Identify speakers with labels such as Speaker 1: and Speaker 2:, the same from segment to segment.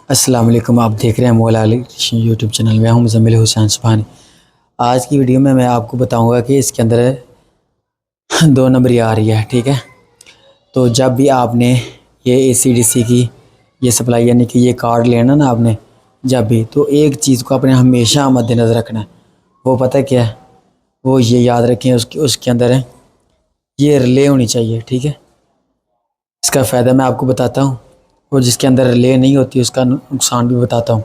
Speaker 1: السلام علیکم، آپ دیکھ رہے ہیں مولا علی یوٹیوب چینل میں ہوں مزمل حسین سبحانی۔ آج کی ویڈیو میں آپ کو بتاؤں گا کہ اس کے اندر 2 نمبری آ رہی ہے، ٹھیک ہے۔ تو جب بھی آپ نے یہ اے سی ڈی سی کی یہ سپلائی یعنی کہ یہ کارڈ لینا نا آپ نے جب بھی، تو ایک چیز کو اپنے ہمیشہ مد نظر رکھنا ہے، وہ پتہ کیا ہے؟ وہ یہ یاد رکھیں اس کے اندر ہے یہ ریلے ہونی چاہیے، ٹھیک ہے۔ اس کا فائدہ میں آپ کو بتاتا ہوں، اور جس کے اندر ریلے نہیں ہوتی اس کا نقصان بھی بتاتا ہوں۔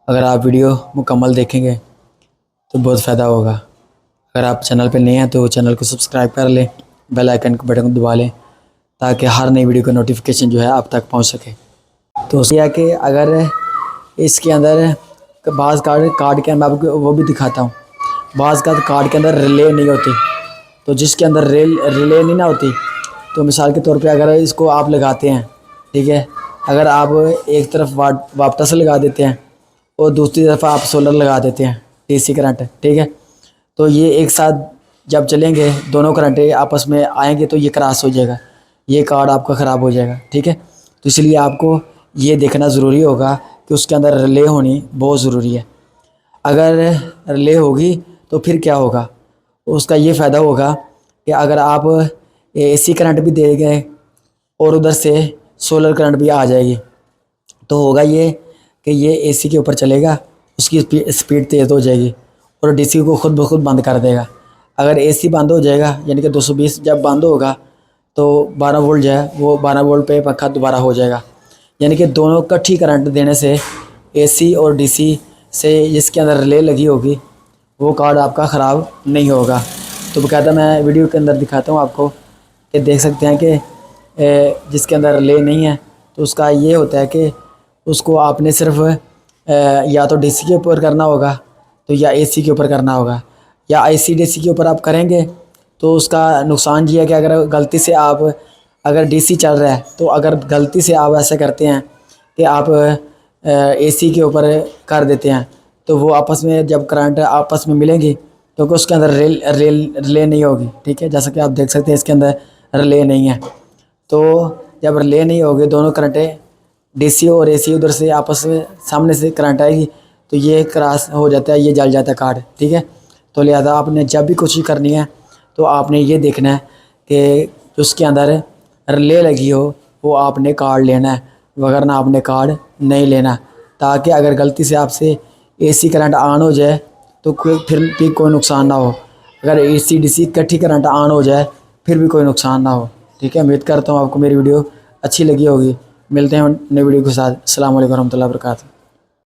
Speaker 1: اگر آپ ویڈیو مکمل دیکھیں گے تو بہت فائدہ ہوگا۔ اگر آپ چینل پہ نئے ہیں تو چینل کو سبسکرائب کر لیں، بیل آئیکن کے بٹن کو دبا لیں تاکہ ہر نئی ویڈیو کا نوٹیفیکیشن جو ہے آپ تک پہنچ سکے۔ تو یہ ہے کہ اگر اس کے اندر بعض کارڈ کے میں آپ کو وہ بھی دکھاتا ہوں، بعض کا کارڈ کے اندر ریلے نہیں ہوتی، تو جس کے اندر ریلے نہیں نہ ہوتی تو مثال کے طور پہ اگر اس کو آپ لگاتے ہیں، ٹھیک ہے، اگر آپ ایک طرف واپٹس لگا دیتے ہیں اور دوسری طرف آپ سولر لگا دیتے ہیں ڈی سی کرنٹ، ٹھیک ہے، تو یہ ایک ساتھ جب چلیں گے دونوں کرنٹ آپس میں آئیں گے تو یہ کراس ہو جائے گا، یہ کارڈ آپ کا خراب ہو جائے گا، ٹھیک ہے۔ تو اس لیے آپ کو یہ دیکھنا ضروری ہوگا کہ اس کے اندر ریلے ہونی بہت ضروری ہے۔ اگر ریلے ہوگی تو پھر کیا ہوگا؟ اس کا یہ فائدہ ہوگا کہ اگر آپ اے سی کرنٹ بھی دے گئے اور ادھر سے سولر کرنٹ بھی آ جائے گی تو ہوگا یہ کہ یہ اے سی کے اوپر چلے گا، اس کی سپیڈ تیز ہو جائے گی اور ڈی سی کو خود بخود بند کر دے گا۔ اگر اے سی بند ہو جائے گا یعنی کہ 220 جب بند ہوگا تو 12 وولٹ جو ہے وہ 12 وولٹ پہ پنکھا دوبارہ ہو جائے گا، یعنی کہ دونوں کٹھی کرنٹ دینے سے اے سی اور ڈی سی سے جس کے اندر ریلے لگی ہوگی وہ کارڈ آپ کا خراب نہیں ہوگا۔ تو باقاعدہ میں ویڈیو کے اندر دکھاتا ہوں آپ کو کہ دیکھ سکتے ہیں کہ جس کے اندر ریلے نہیں ہے تو اس کا یہ ہوتا ہے کہ اس کو آپ نے صرف یا تو ڈی سی کے اوپر کرنا ہوگا تو یا اے سی کے اوپر کرنا ہوگا، یا اے سی ڈی سی کے اوپر آپ کریں گے تو اس کا نقصان یہ ہے کہ اگر غلطی سے آپ اگر ڈی سی چل رہا ہے تو اگر غلطی سے آپ ایسا کرتے ہیں کہ آپ اے سی کے اوپر کر دیتے ہیں تو وہ آپس میں جب کرنٹ آپس میں ملیں گی کیونکہ اس کے اندر ریلے نہیں ہوگی، ٹھیک ہے، جیسا کہ آپ دیکھ سکتے ہیں اس کے اندر ریلے نہیں ہے۔ تو جب ریلے نہیں ہوگی دونوں کرنٹیں ڈی سی اور اے سی ادھر سے آپس میں سامنے سے کرنٹ آئے گی تو یہ کراس ہو جاتا ہے، یہ جل جاتا ہے کارڈ، ٹھیک ہے۔ تو لہذا آپ نے جب بھی کوشش کرنی ہے تو آپ نے یہ دیکھنا ہے کہ اس کے اندر ریلے لگی ہو وہ آپ نے کارڈ لینا ہے، وغیرہ آپ نے کارڈ نہیں لینا، تاکہ اگر غلطی سے آپ سے اے سی کرنٹ آن ہو جائے تو پھر بھی کوئی نقصان نہ ہو، اگر اے سی ڈی سی کٹھی کرنٹ آن ہو جائے پھر بھی کوئی نقصان نہ ہو، ٹھیک ہے۔ امید کرتا ہوں آپ کو میری ویڈیو اچھی لگی ہوگی۔ ملتے ہیں نئی ویڈیو کے ساتھ۔ السلام علیکم ورحمۃ اللہ وبرکاتہ۔